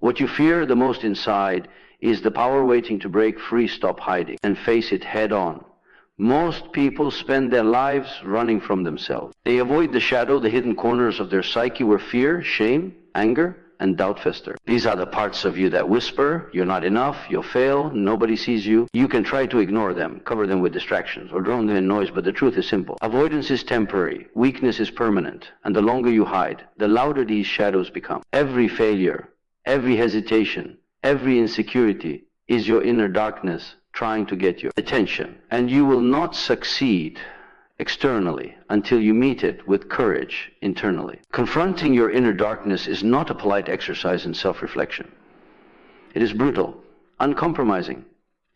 What you fear the most inside is the power waiting to break free. Stop hiding and face it head on. Most people spend their lives running from themselves. They avoid the shadow, the hidden corners of their psyche where fear, shame, anger, and doubt fester. These are the parts of you that whisper, you're not enough, you'll fail, nobody sees you. You can try to ignore them, cover them with distractions, or drown them in noise, but the truth is simple. Avoidance is temporary, weakness is permanent, and the longer you hide, the louder these shadows become. Every failure, every hesitation, every insecurity is your inner darkness trying to get your attention. And you will not succeed externally until you meet it with courage internally. Confronting your inner darkness is not a polite exercise in self-reflection. It is brutal, uncompromising,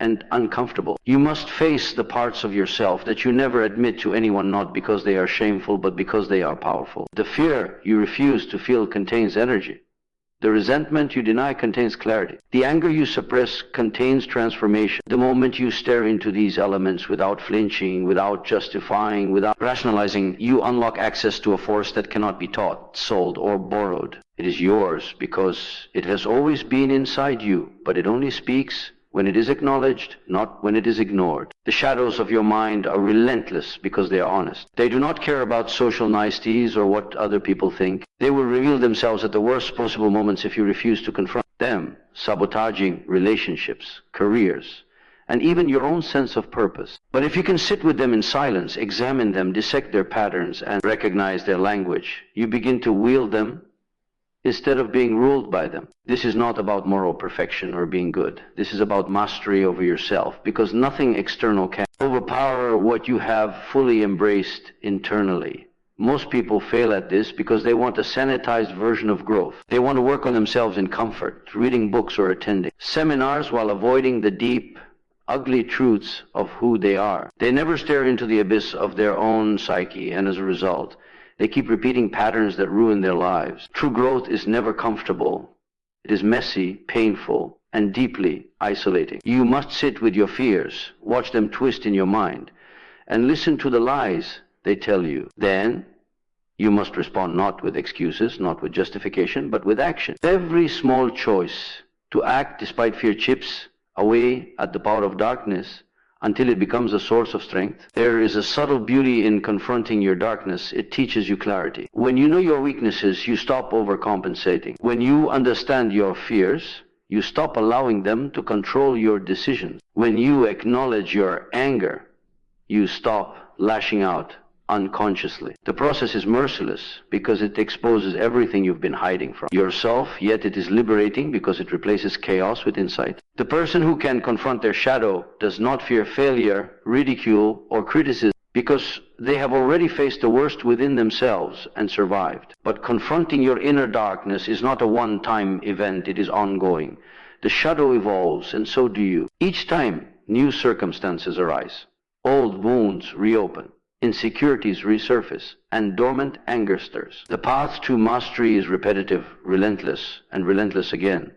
and uncomfortable. You must face the parts of yourself that you never admit to anyone, not because they are shameful, but because they are powerful. The fear you refuse to feel contains energy. The resentment you deny contains clarity. The anger you suppress contains transformation. The moment you stare into these elements without flinching, without justifying, without rationalizing, you unlock access to a force that cannot be taught, sold, or borrowed. It is yours because it has always been inside you, but it only speaks when it is acknowledged, not when it is ignored. The shadows of your mind are relentless because they are honest. They do not care about social niceties or what other people think. They will reveal themselves at the worst possible moments if you refuse to confront them, sabotaging relationships, careers, and even your own sense of purpose. But if you can sit with them in silence, examine them, dissect their patterns, and recognize their language, you begin to wield them instead of being ruled by them. This is not about moral perfection or being good. This is about mastery over yourself, because nothing external can overpower what you have fully embraced internally. Most people fail at this because they want a sanitized version of growth. They want to work on themselves in comfort, reading books or attending seminars while avoiding the deep, ugly truths of who they are. They never stare into the abyss of their own psyche, and as a result, they keep repeating patterns that ruin their lives. True growth is never comfortable. It is messy, painful, and deeply isolating. You must sit with your fears, watch them twist in your mind, and listen to the lies they tell you. Then, you must respond not with excuses, not with justification, but with action. Every small choice to act despite fear chips away at the power of darkness until it becomes a source of strength. There is a subtle beauty in confronting your darkness. It teaches you clarity. When you know your weaknesses, you stop overcompensating. When you understand your fears, you stop allowing them to control your decisions. When you acknowledge your anger, you stop lashing out unconsciously. The process is merciless because it exposes everything you've been hiding from yourself, yet it is liberating because it replaces chaos with insight. The person who can confront their shadow does not fear failure, ridicule, or criticism because they have already faced the worst within themselves and survived. But confronting your inner darkness is not a one-time event, it is ongoing. The shadow evolves, and so do you. Each time, new circumstances arise. Old wounds reopen. Insecurities resurface, and dormant anger stirs. The path to mastery is repetitive, relentless, and relentless again.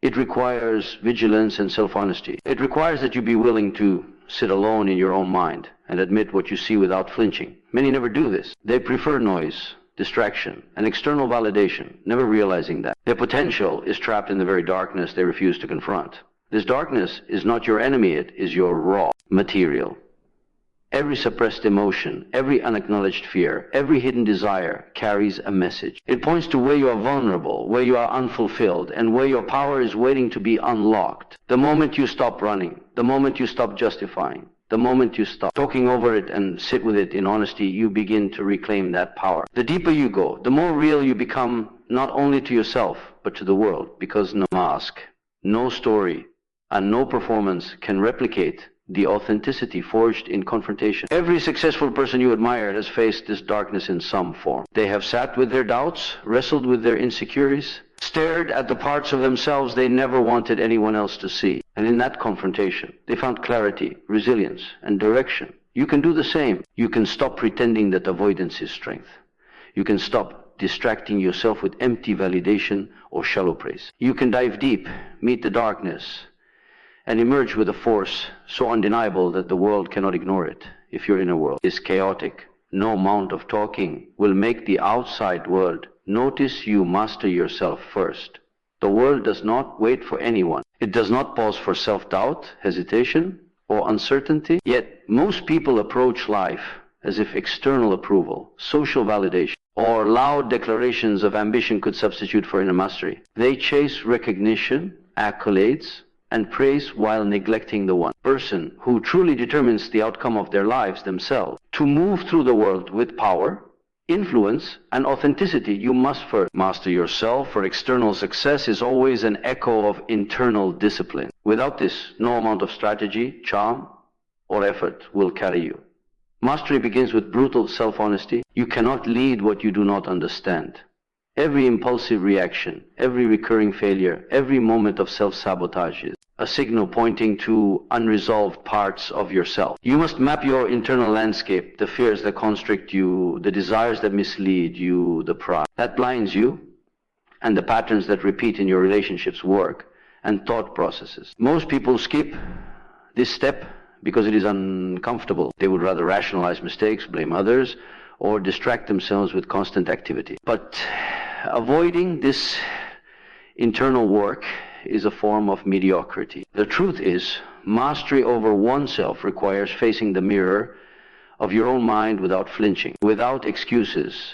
It requires vigilance and self-honesty. It requires that you be willing to sit alone in your own mind and admit what you see without flinching. Many never do this. They prefer noise, distraction, and external validation, never realizing that their potential is trapped in the very darkness they refuse to confront. This darkness is not your enemy, it is your raw material. Every suppressed emotion, every unacknowledged fear, every hidden desire carries a message. It points to where you are vulnerable, where you are unfulfilled, and where your power is waiting to be unlocked. The moment you stop running, the moment you stop justifying, the moment you stop talking over it and sit with it in honesty, you begin to reclaim that power. The deeper you go, the more real you become, not only to yourself, but to the world, because no mask, no story, and no performance can replicate the authenticity forged in confrontation. Every successful person you admire has faced this darkness in some form. They have sat with their doubts, wrestled with their insecurities, stared at the parts of themselves they never wanted anyone else to see. And in that confrontation, they found clarity, resilience, and direction. You can do the same. You can stop pretending that avoidance is strength. You can stop distracting yourself with empty validation or shallow praise. You can dive deep, meet the darkness, and emerge with a force so undeniable that the world cannot ignore it. If your inner world is chaotic, no amount of talking will make the outside world notice you master yourself first. The world does not wait for anyone. It does not pause for self-doubt, hesitation, or uncertainty. Yet most people approach life as if external approval, social validation, or loud declarations of ambition could substitute for inner mastery. They chase recognition, accolades, and praise while neglecting the one person who truly determines the outcome of their lives themselves. To move through the world with power, influence, and authenticity, you must first master yourself, for external success is always an echo of internal discipline. Without this, no amount of strategy, charm, or effort will carry you. Mastery begins with brutal self-honesty. You cannot lead what you do not understand. Every impulsive reaction, every recurring failure, every moment of self-sabotage is a signal pointing to unresolved parts of yourself. You must map your internal landscape, the fears that constrict you, the desires that mislead you, the pride that blinds you, and the patterns that repeat in your relationships, work, and thought processes. Most people skip this step because it is uncomfortable. They would rather rationalize mistakes, blame others, or distract themselves with constant activity. But avoiding this internal work is a form of mediocrity. The truth is, mastery over oneself requires facing the mirror of your own mind without flinching, without excuses,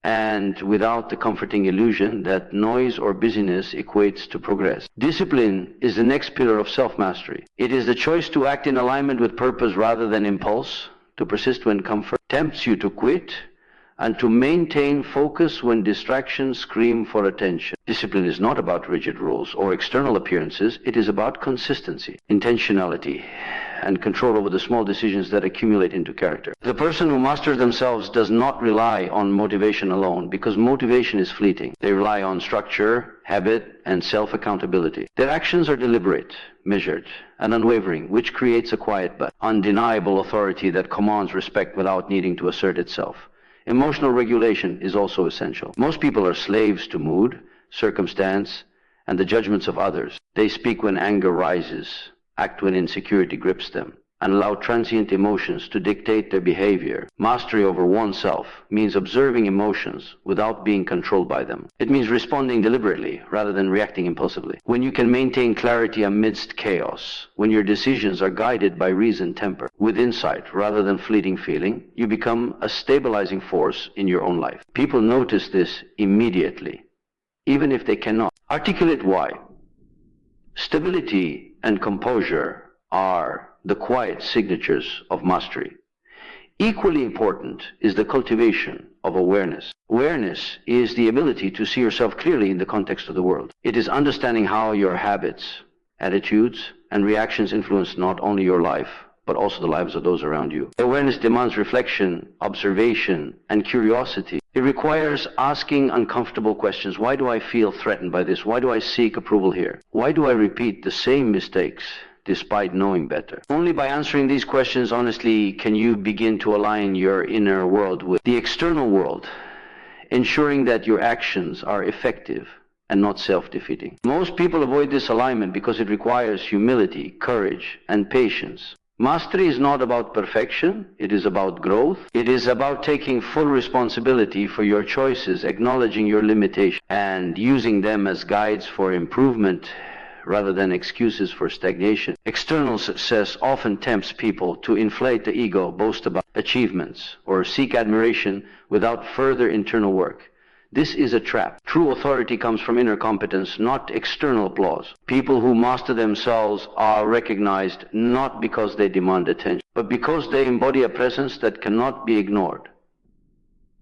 and without the comforting illusion that noise or busyness equates to progress. Discipline is the next pillar of self-mastery. It is the choice to act in alignment with purpose rather than impulse, to persist when comfort tempts you to quit, and to maintain focus when distractions scream for attention. Discipline is not about rigid rules or external appearances. It is about consistency, intentionality, and control over the small decisions that accumulate into character. The person who masters themselves does not rely on motivation alone, because motivation is fleeting. They rely on structure, habit, and self-accountability. Their actions are deliberate, measured, and unwavering, which creates a quiet but undeniable authority that commands respect without needing to assert itself. Emotional regulation is also essential. Most people are slaves to mood, circumstance, and the judgments of others. They speak when anger rises, act when insecurity grips them, and allow transient emotions to dictate their behavior. Mastery over oneself means observing emotions without being controlled by them. It means responding deliberately rather than reacting impulsively. When you can maintain clarity amidst chaos, when your decisions are guided by reason tempered with insight rather than fleeting feeling, you become a stabilizing force in your own life. People notice this immediately, even if they cannot articulate why. Stability and composure are the quiet signatures of mastery. Equally important is the cultivation of awareness. Awareness is the ability to see yourself clearly in the context of the world. It is understanding how your habits, attitudes, and reactions influence not only your life, but also the lives of those around you. Awareness demands reflection, observation, and curiosity. It requires asking uncomfortable questions. Why do I feel threatened by this? Why do I seek approval here? Why do I repeat the same mistakes despite knowing better? Only by answering these questions honestly can you begin to align your inner world with the external world, ensuring that your actions are effective and not self-defeating. Most people avoid this alignment because it requires humility, courage, and patience. Mastery is not about perfection, it is about growth. It is about taking full responsibility for your choices, acknowledging your limitations, and using them as guides for improvement rather than excuses for stagnation. External success often tempts people to inflate the ego, boast about achievements, or seek admiration without further internal work. This is a trap. True authority comes from inner competence, not external applause. People who master themselves are recognized not because they demand attention, but because they embody a presence that cannot be ignored.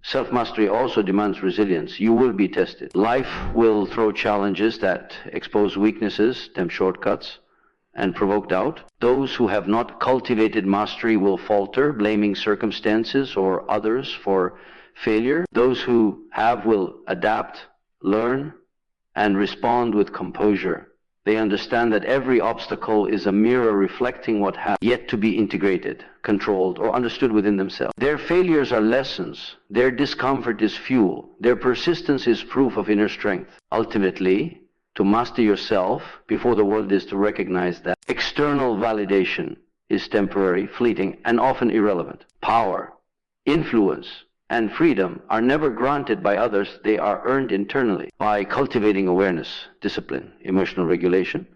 Self-mastery also demands resilience. You will be tested. Life will throw challenges that expose weaknesses, tempt shortcuts, and provoke doubt. Those who have not cultivated mastery will falter, blaming circumstances or others for failure. Those who have will adapt, learn, and respond with composure. They understand that every obstacle is a mirror reflecting what has yet to be integrated, controlled, or understood within themselves. Their failures are lessons. Their discomfort is fuel. Their persistence is proof of inner strength. Ultimately, to master yourself before the world is to recognize that external validation is temporary, fleeting, and often irrelevant. Power, influence, and freedom are never granted by others, they are earned internally by cultivating awareness, discipline, emotional regulation,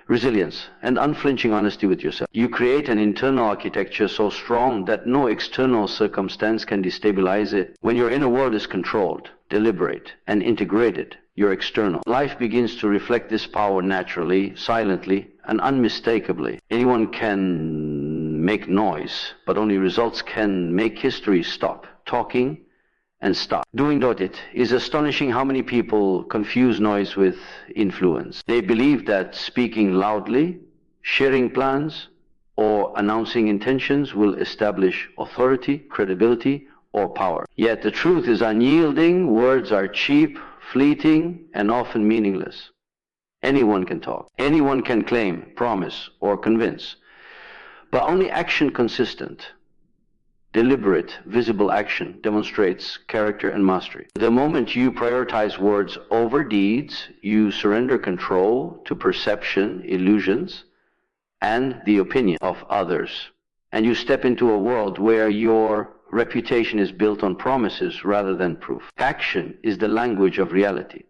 resilience, and unflinching honesty with yourself. You create an internal architecture so strong that no external circumstance can destabilize it. When your inner world is controlled, deliberate, and integrated, your external life begins to reflect this power naturally, silently, and unmistakably. Anyone can make noise, but only results can make history stop talking and start doing. It is astonishing how many people confuse noise with influence. They believe that speaking loudly, sharing plans, or announcing intentions will establish authority, credibility, or power. Yet the truth is unyielding, words are cheap, fleeting, and often meaningless. Anyone can talk. Anyone can claim, promise, or convince. But only action consistent, deliberate, visible action demonstrates character and mastery. The moment you prioritize words over deeds, you surrender control to perception, illusions, and the opinion of others. And you step into a world where your reputation is built on promises rather than proof. Action is the language of reality.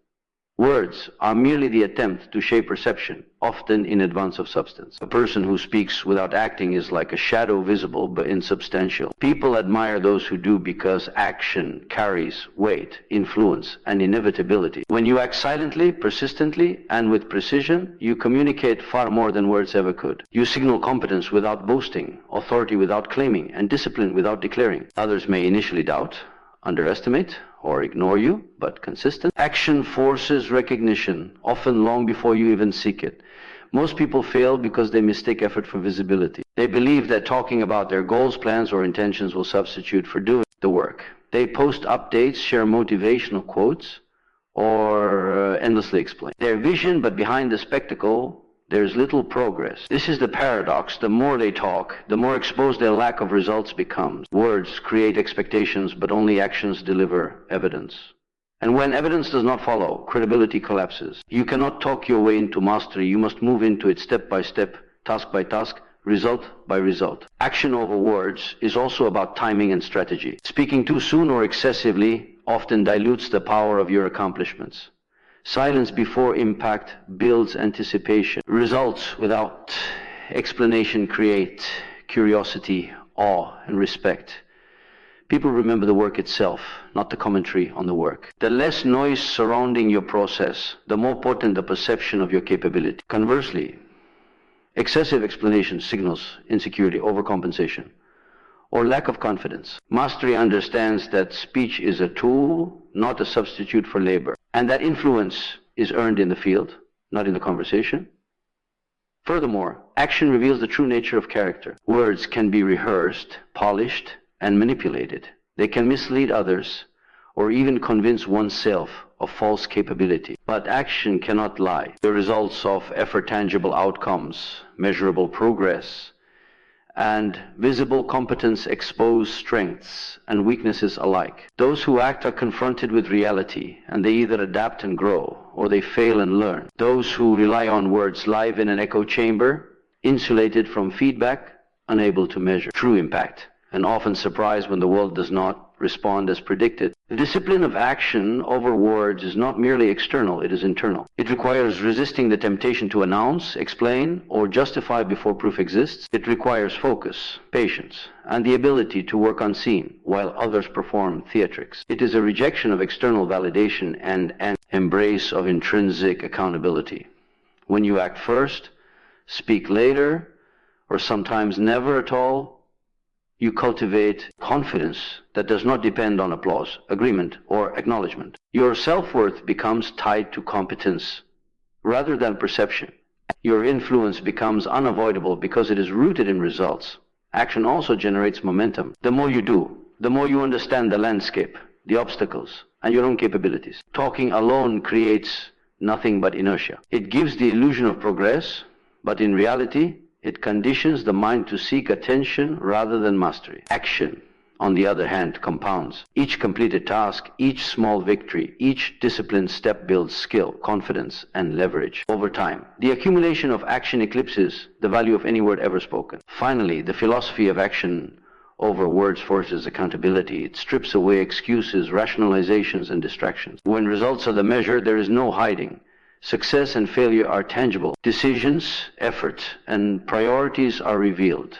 Words are merely the attempt to shape perception, often in advance of substance. A person who speaks without acting is like a shadow, visible but insubstantial. People admire those who do because action carries weight, influence, and inevitability. When you act silently, persistently, and with precision, you communicate far more than words ever could. You signal competence without boasting, authority without claiming, and discipline without declaring. Others may initially doubt, underestimate, or ignore you, but consistent action forces recognition, often long before you even seek it. Most people fail because they mistake effort for visibility. They believe that talking about their goals, plans, or intentions will substitute for doing the work. They post updates, share motivational quotes, or endlessly explain their vision, but behind the spectacle, there's little progress. This is the paradox. The more they talk, the more exposed their lack of results becomes. Words create expectations, but only actions deliver evidence. And when evidence does not follow, credibility collapses. You cannot talk your way into mastery. You must move into it step by step, task by task, result by result. Action over words is also about timing and strategy. Speaking too soon or excessively often dilutes the power of your accomplishments. Silence before impact builds anticipation. Results without explanation create curiosity, awe, and respect. People remember the work itself, not the commentary on the work. The less noise surrounding your process, the more potent the perception of your capability. Conversely, excessive explanation signals insecurity, overcompensation, or lack of confidence. Mastery understands that speech is a tool, not a substitute for labor, and that influence is earned in the field, not in the conversation. Furthermore, action reveals the true nature of character. Words can be rehearsed, polished, and manipulated. They can mislead others or even convince oneself of false capability. But action cannot lie. The results of effort, tangible outcomes, measurable progress, and visible competence expose strengths and weaknesses alike. Those who act are confronted with reality, and they either adapt and grow, or they fail and learn. Those who rely on words live in an echo chamber, insulated from feedback, unable to measure true impact, and often surprised when the world does not respond as predicted. The discipline of action over words is not merely external, it is internal. It requires resisting the temptation to announce, explain, or justify before proof exists. It requires focus, patience, and the ability to work unseen while others perform theatrics. It is a rejection of external validation and an embrace of intrinsic accountability. When you act first, speak later, or sometimes never at all, you cultivate confidence that does not depend on applause, agreement, or acknowledgement. Your self-worth becomes tied to competence rather than perception. Your influence becomes unavoidable because it is rooted in results. Action also generates momentum. The more you do, the more you understand the landscape, the obstacles, and your own capabilities. Talking alone creates nothing but inertia. It gives the illusion of progress, but in reality, it conditions the mind to seek attention rather than mastery. Action, on the other hand, compounds. Each completed task, each small victory, each disciplined step builds skill, confidence, and leverage over time. The accumulation of action eclipses the value of any word ever spoken. Finally, the philosophy of action over words forces accountability. It strips away excuses, rationalizations, and distractions. When results are the measure, there is no hiding. Success and failure are tangible. Decisions, effort, and priorities are revealed.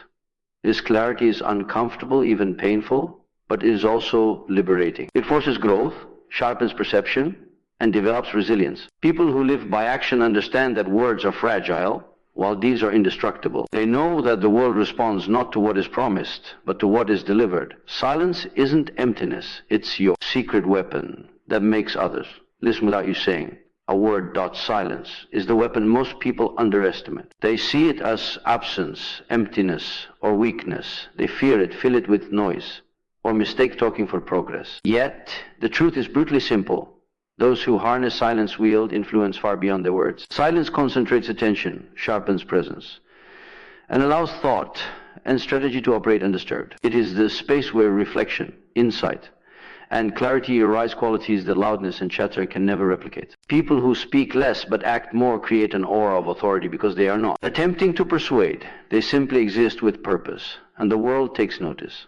This clarity is uncomfortable, even painful, but it is also liberating. It forces growth, sharpens perception, and develops resilience. People who live by action understand that words are fragile, while deeds are indestructible. They know that the world responds not to what is promised, but to what is delivered. Silence isn't emptiness, it's your secret weapon that makes others listen without you saying. A word .silence is the weapon most people underestimate. They see it as absence, emptiness, or weakness. They fear it, fill it with noise, or mistake talking for progress. Yet, the truth is brutally simple. Those who harness silence wield influence far beyond their words. Silence concentrates attention, sharpens presence, and allows thought and strategy to operate undisturbed. It is the space where reflection, insight, and clarity arise, qualities that loudness and chatter can never replicate. People who speak less but act more create an aura of authority because they are not attempting to persuade. They simply exist with purpose, and the world takes notice.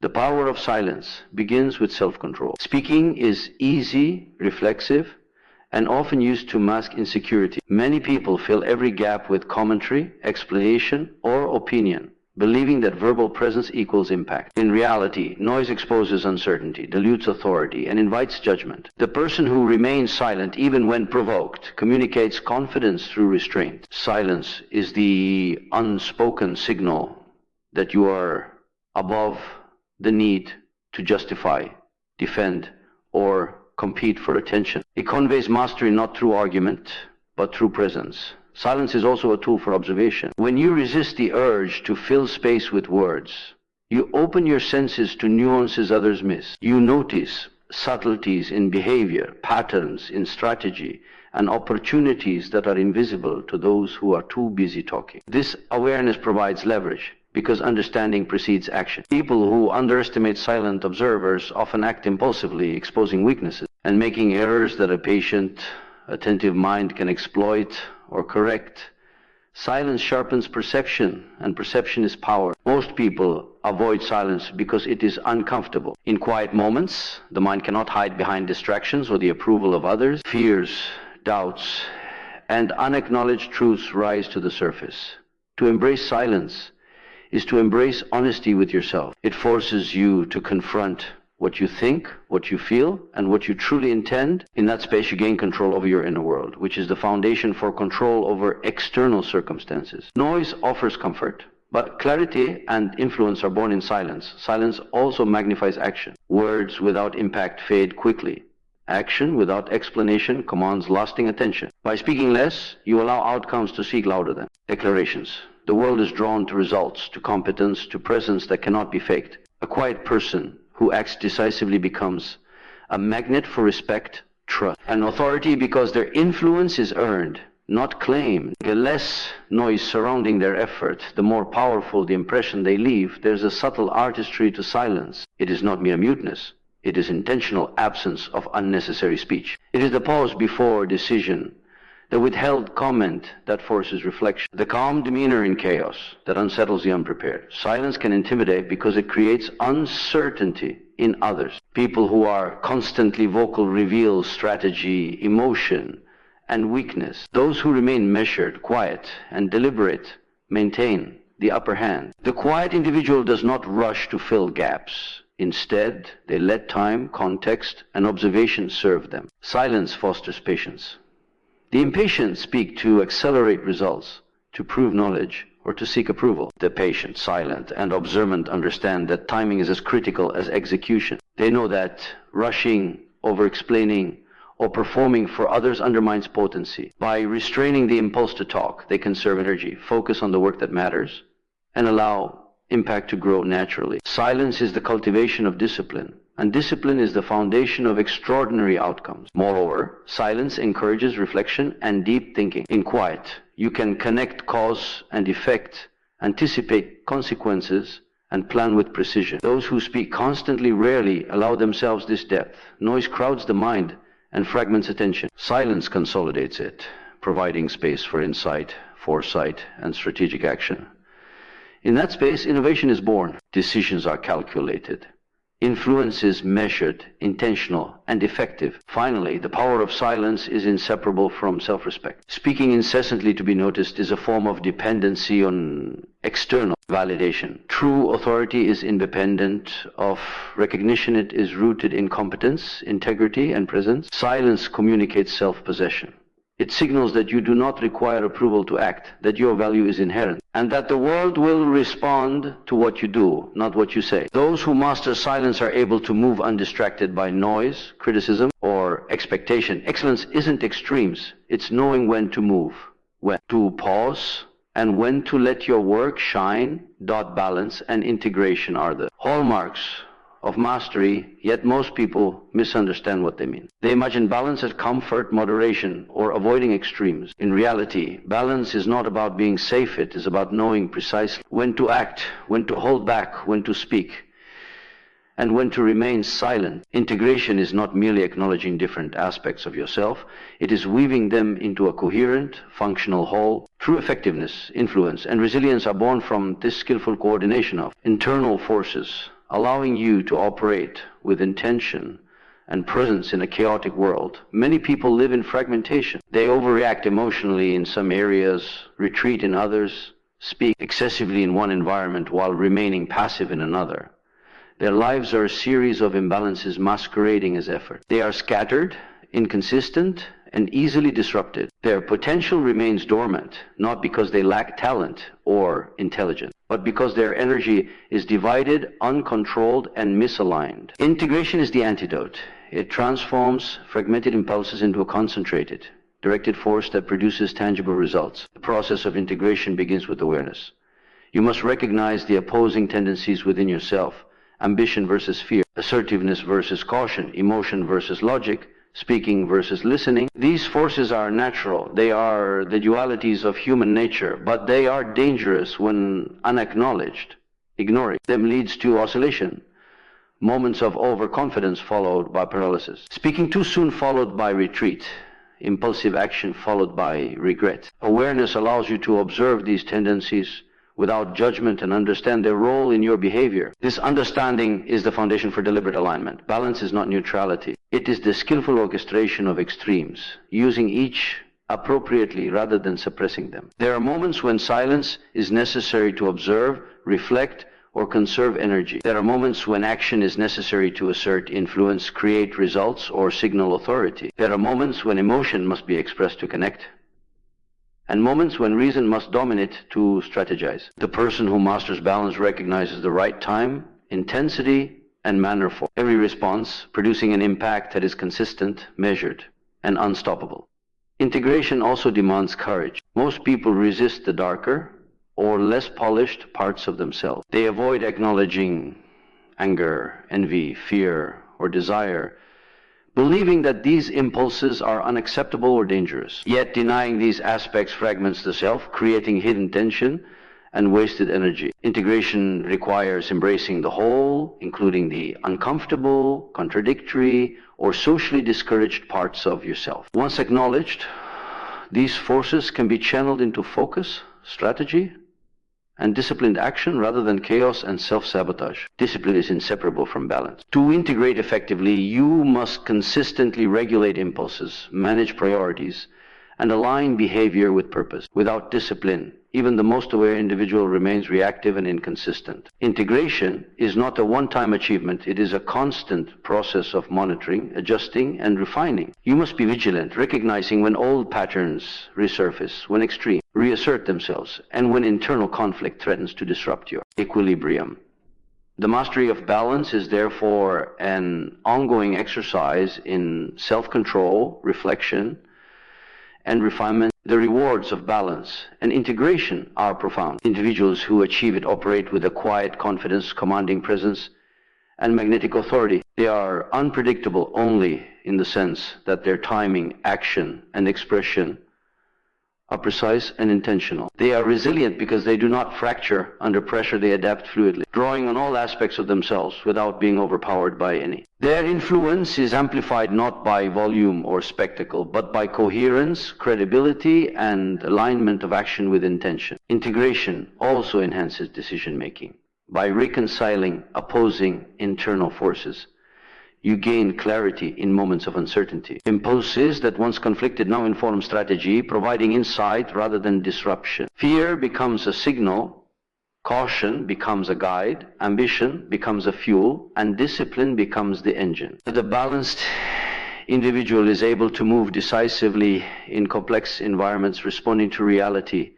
The power of silence begins with self-control. Speaking is easy, reflexive, and often used to mask insecurity. Many people fill every gap with commentary, explanation, or opinion, believing that verbal presence equals impact. In reality, noise exposes uncertainty, dilutes authority, and invites judgment. The person who remains silent, even when provoked, communicates confidence through restraint. Silence is the unspoken signal that you are above the need to justify, defend, or compete for attention. It conveys mastery not through argument, but through presence. Silence is also a tool for observation. When you resist the urge to fill space with words, you open your senses to nuances others miss. You notice subtleties in behavior, patterns in strategy, and opportunities that are invisible to those who are too busy talking. This awareness provides leverage, because understanding precedes action. People who underestimate silent observers often act impulsively, exposing weaknesses and making errors that a patient, attentive mind can exploit or correct. Silence sharpens perception, and perception is power. Most people avoid silence because it is uncomfortable. In quiet moments, the mind cannot hide behind distractions or the approval of others. Fears, doubts, and unacknowledged truths rise to the surface. To embrace silence is to embrace honesty with yourself. It forces you to confront what you think, what you feel, and what you truly intend. In that space, you gain control over your inner world, which is the foundation for control over external circumstances. Noise offers comfort, but clarity and influence are born in silence. Silence also magnifies action. Words without impact fade quickly. Action without explanation commands lasting attention. By speaking less, you allow outcomes to speak louder than declarations. The world is drawn to results, to competence, to presence that cannot be faked. A quiet person who acts decisively becomes a magnet for respect, trust, and authority because their influence is earned, not claimed. The less noise surrounding their effort, the more powerful the impression they leave. There's a subtle artistry to silence. It is not mere muteness. It is intentional absence of unnecessary speech. It is the pause before decision, the withheld comment that forces reflection, the calm demeanor in chaos that unsettles the unprepared. Silence can intimidate because it creates uncertainty in others. People who are constantly vocal reveal strategy, emotion, and weakness. Those who remain measured, quiet, and deliberate maintain the upper hand. The quiet individual does not rush to fill gaps. Instead, they let time, context, and observation serve them. Silence fosters patience. The impatient speak to accelerate results, to prove knowledge, or to seek approval. The patient, silent, and observant understand that timing is as critical as execution. They know that rushing, over-explaining, or performing for others undermines potency. By restraining the impulse to talk, they conserve energy, focus on the work that matters, and allow impact to grow naturally. Silence is the cultivation of discipline, and discipline is the foundation of extraordinary outcomes. Moreover, silence encourages reflection and deep thinking. In quiet, you can connect cause and effect, anticipate consequences, and plan with precision. Those who speak constantly rarely allow themselves this depth. Noise crowds the mind and fragments attention. Silence consolidates it, providing space for insight, foresight, and strategic action. In that space, innovation is born. Decisions are calculated. Influence is measured, intentional, and effective. Finally, the power of silence is inseparable from self-respect. Speaking incessantly to be noticed is a form of dependency on external validation. True authority is independent of recognition. It is rooted in competence, integrity, and presence. Silence communicates self-possession. It signals that you do not require approval to act, that your value is inherent, and that the world will respond to what you do, not what you say. Those who master silence are able to move undistracted by noise, criticism, or expectation. Excellence isn't extremes. It's knowing when to move, when to pause, and when to let your work shine. Balance and integration are the hallmarks of mastery, yet most people misunderstand what they mean. They imagine balance as comfort, moderation, or avoiding extremes. In reality, balance is not about being safe. It is about knowing precisely when to act, when to hold back, when to speak, and when to remain silent. Integration is not merely acknowledging different aspects of yourself. It is weaving them into a coherent, functional whole. True effectiveness, influence, and resilience are born from this skillful coordination of internal forces, allowing you to operate with intention and presence in a chaotic world. Many people live in fragmentation. They overreact emotionally in some areas, retreat in others, speak excessively in one environment while remaining passive in another. Their lives are a series of imbalances masquerading as effort. They are scattered, inconsistent, and easily disrupted. Their potential remains dormant, not because they lack talent or intelligence, but because their energy is divided, uncontrolled, and misaligned. Integration is the antidote. It transforms fragmented impulses into a concentrated, directed force that produces tangible results. The process of integration begins with awareness. You must recognize the opposing tendencies within yourself: ambition versus fear, assertiveness versus caution, emotion versus logic, speaking versus listening. These forces are natural. They are the dualities of human nature, but they are dangerous when unacknowledged. Ignoring them leads to oscillation, moments of overconfidence followed by paralysis, speaking too soon followed by retreat, impulsive action followed by regret. Awareness allows you to observe these tendencies without judgment and understand their role in your behavior. This understanding is the foundation for deliberate alignment. Balance is not neutrality. It is the skillful orchestration of extremes, using each appropriately rather than suppressing them. There are moments when silence is necessary to observe, reflect, or conserve energy. There are moments when action is necessary to assert influence, create results, or signal authority. There are moments when emotion must be expressed to connect, and moments when reason must dominate to strategize. The person who masters balance recognizes the right time, intensity, and manner for every response, producing an impact that is consistent, measured, and unstoppable. Integration also demands courage. Most people resist the darker or less polished parts of themselves. They avoid acknowledging anger, envy, fear, or desire, believing that these impulses are unacceptable or dangerous. Yet denying these aspects fragments the self, creating hidden tension and wasted energy. Integration requires embracing the whole, including the uncomfortable, contradictory, or socially discouraged parts of yourself. Once acknowledged, these forces can be channeled into focus, strategy, and disciplined action rather than chaos and self-sabotage. Discipline is inseparable from balance. To integrate effectively, you must consistently regulate impulses, manage priorities, and align behavior with purpose. Without discipline, even the most aware individual remains reactive and inconsistent. Integration is not a one-time achievement. It is a constant process of monitoring, adjusting, and refining. You must be vigilant, recognizing when old patterns resurface, when extremes reassert themselves, and when internal conflict threatens to disrupt your equilibrium. The mastery of balance is therefore an ongoing exercise in self-control, reflection, and refinement. The rewards of balance and integration are profound. Individuals who achieve it operate with a quiet confidence, commanding presence, and magnetic authority. They are unpredictable only in the sense that their timing, action, and expression are precise and intentional. They are resilient because they do not fracture under pressure, they adapt fluidly, drawing on all aspects of themselves without being overpowered by any. Their influence is amplified not by volume or spectacle, but by coherence, credibility, and alignment of action with intention. Integration also enhances decision-making. By reconciling opposing internal forces, you gain clarity in moments of uncertainty. Impulses that once conflicted now inform strategy, providing insight rather than disruption. Fear becomes a signal, caution becomes a guide, ambition becomes a fuel, and discipline becomes the engine. The balanced individual is able to move decisively in complex environments, responding to reality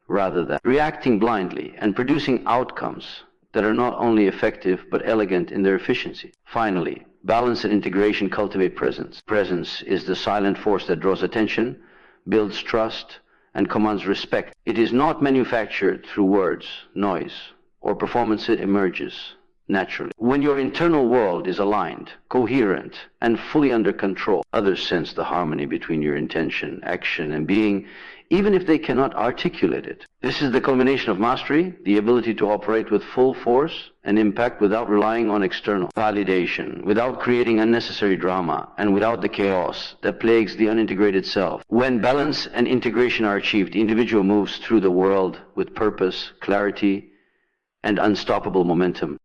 rather than reacting blindly, and producing outcomes that are not only effective but elegant in their efficiency. Finally, balance and integration cultivate presence. Presence is the silent force that draws attention, builds trust, and commands respect. It is not manufactured through words, noise, or performance. It emerges naturally. When your internal world is aligned, coherent, and fully under control, others sense the harmony between your intention, action, and being, even if they cannot articulate it. This is the culmination of mastery, the ability to operate with full force and impact without relying on external validation, without creating unnecessary drama, and without the chaos that plagues the unintegrated self. When balance and integration are achieved, the individual moves through the world with purpose, clarity, and unstoppable momentum.